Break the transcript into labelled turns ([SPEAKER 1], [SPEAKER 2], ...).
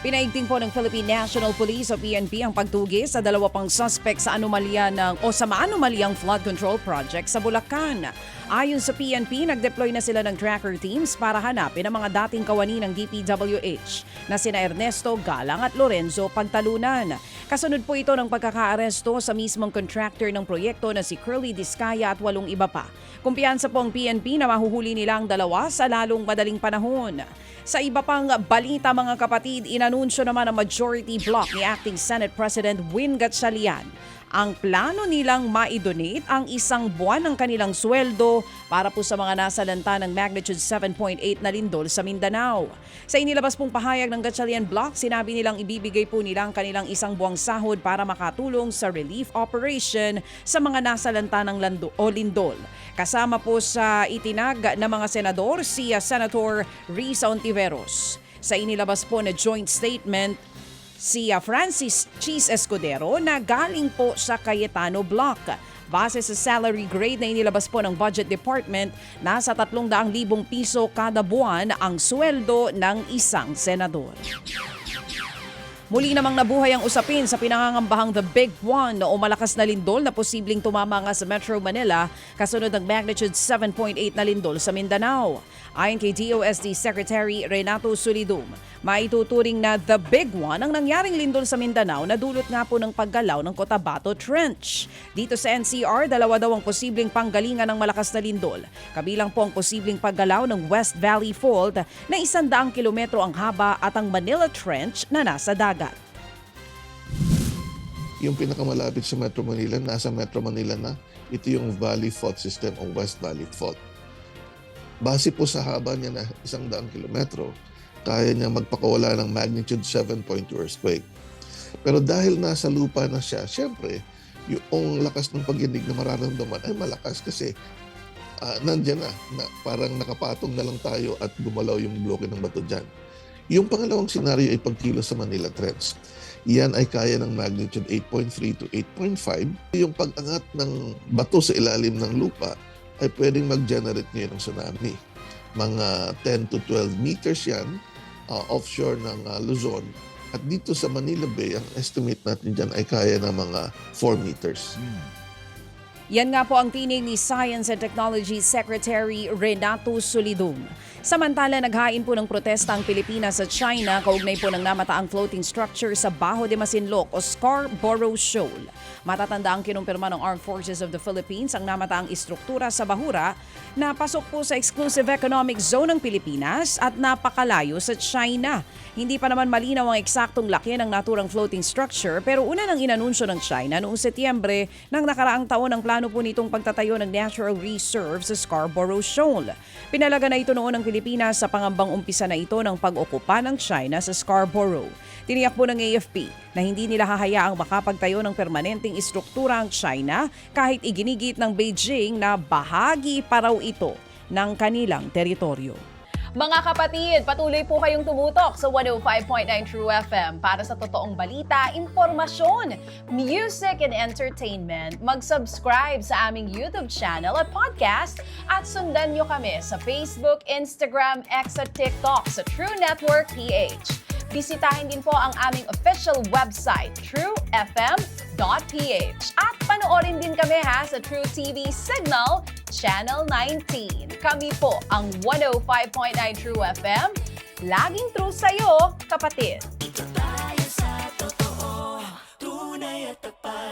[SPEAKER 1] Pinaigting po ng Philippine National Police o PNP ang pagtugis sa dalawa pang suspect sa maanumalyang flood control project sa Bulacan. Ayon sa PNP, nag-deploy na sila ng tracker teams para hanapin ang mga dating kawani ng DPWH na sina Ernesto Galang at Lorenzo Pagtalunan. Kasunod po ito ng pagkakaaresto sa mismong contractor ng proyekto na si Curly Discaya at 8 iba pa. Kumpiyansa po ang PNP na mahuhuli nila ang dalawa sa lalong madaling panahon. Sa iba pang balita mga kapatid, inanunsyo naman ang majority bloc ni Acting Senate President Win Gatchalian. Ang plano nilang ma-donate ang 1 buwan ng kanilang sweldo para po sa mga nasalanta ng magnitude 7.8 na lindol sa Mindanao. Sa inilabas pong pahayag ng Gatchalian Bloc, sinabi nilang ibibigay po nila ang kanilang 1 buwang sahod para makatulong sa relief operation sa mga nasalanta ng lindol. Kasama po sa itinag ng mga senador si Senator Risa Ontiveros. Sa inilabas po na joint statement, si Francis Cheese Escudero na galing po sa Cayetano Block. Base sa salary grade na inilabas po ng Budget Department, nasa 300,000 piso kada buwan ang sweldo ng isang senador. Muli namang nabuhay ang usapin sa pinangangambahang The Big One o malakas na lindol na posibleng tumama nga sa Metro Manila kasunod ng magnitude 7.8 na lindol sa Mindanao. Ayon kay DOST Secretary Renato Solidum, maituturing na The Big One ang nangyaring lindol sa Mindanao na dulot nga po ng paggalaw ng Cotabato Trench. Dito sa NCR, 2 daw ang posibleng panggalingan ng malakas na lindol. Kabilang po ang posibleng paggalaw ng West Valley Fault na 100 kilometro ang haba at ang Manila Trench na nasa dagat.
[SPEAKER 2] Yung pinakamalapit sa Metro Manila, nasa Metro Manila na, ito yung Valley Fault System o West Valley Fault. Base po sa haba niya na 100 kilometro, kaya niya magpakawala ng magnitude 7.2 earthquake. Pero dahil nasa lupa na siya, syempre, yung lakas ng pag-inig na mararamdaman ay malakas kasi nandiyan na parang nakapatong na lang tayo at gumalaw yung bloke ng bato dyan. Yung pangalawang senaryo ay pagkilos sa Manila Trench. Yan ay kaya ng magnitude 8.3 to 8.5. Yung pag-angat ng bato sa ilalim ng lupa ay pwedeng mag-generate ngayon ng tsunami. Mga 10 to 12 meters yan offshore ng Luzon. At dito sa Manila Bay, ang estimate natin dyan ay kaya ng mga 4 meters.
[SPEAKER 1] Yan nga po ang tinig ni Science and Technology Secretary Renato Solidum. Samantala, naghain po ng protesta ang Pilipinas sa China kaugnay po ng namataang floating structure sa Bajo de Masinloc o Scarborough Shoal. Matatanda ang kinumpirma ng Armed Forces of the Philippines ang namataang istruktura sa Bahura na pasok po sa Exclusive Economic Zone ng Pilipinas at napakalayo sa China. Hindi pa naman malinaw ang eksaktong laki ng naturang floating structure pero una nang inanunsyo ng China noong Setyembre ng nakaraang taon ang plano po nitong pagtatayo ng natural reserve sa Scarborough Shoal. Pinalaga na ito noon ng Pilipinas sa pangambang umpisa na ito ng pag-okupa ng China sa Scarborough. Tiniyak po ng AFP na hindi nila hahayaang makapagtayo ng permanenteng istruktura ang China kahit iginigit ng Beijing na bahagi pa raw ito ng kanilang teritoryo.
[SPEAKER 3] Mga kapatid, patuloy po kayong tumutok sa 105.9 True FM para sa totoong balita, impormasyon, music and entertainment. Mag-subscribe sa aming YouTube channel at podcast at sundan nyo kami sa Facebook, Instagram, X at TikTok sa True Network PH. Bisitahin din po ang aming official website, truefm.ph. At panoorin din kami sa True TV Signal, Channel 19. Kami po ang 105.9 True FM. Laging true sa'yo, kapatid.
[SPEAKER 4] Ito tayo sa totoo, tunay at tapat.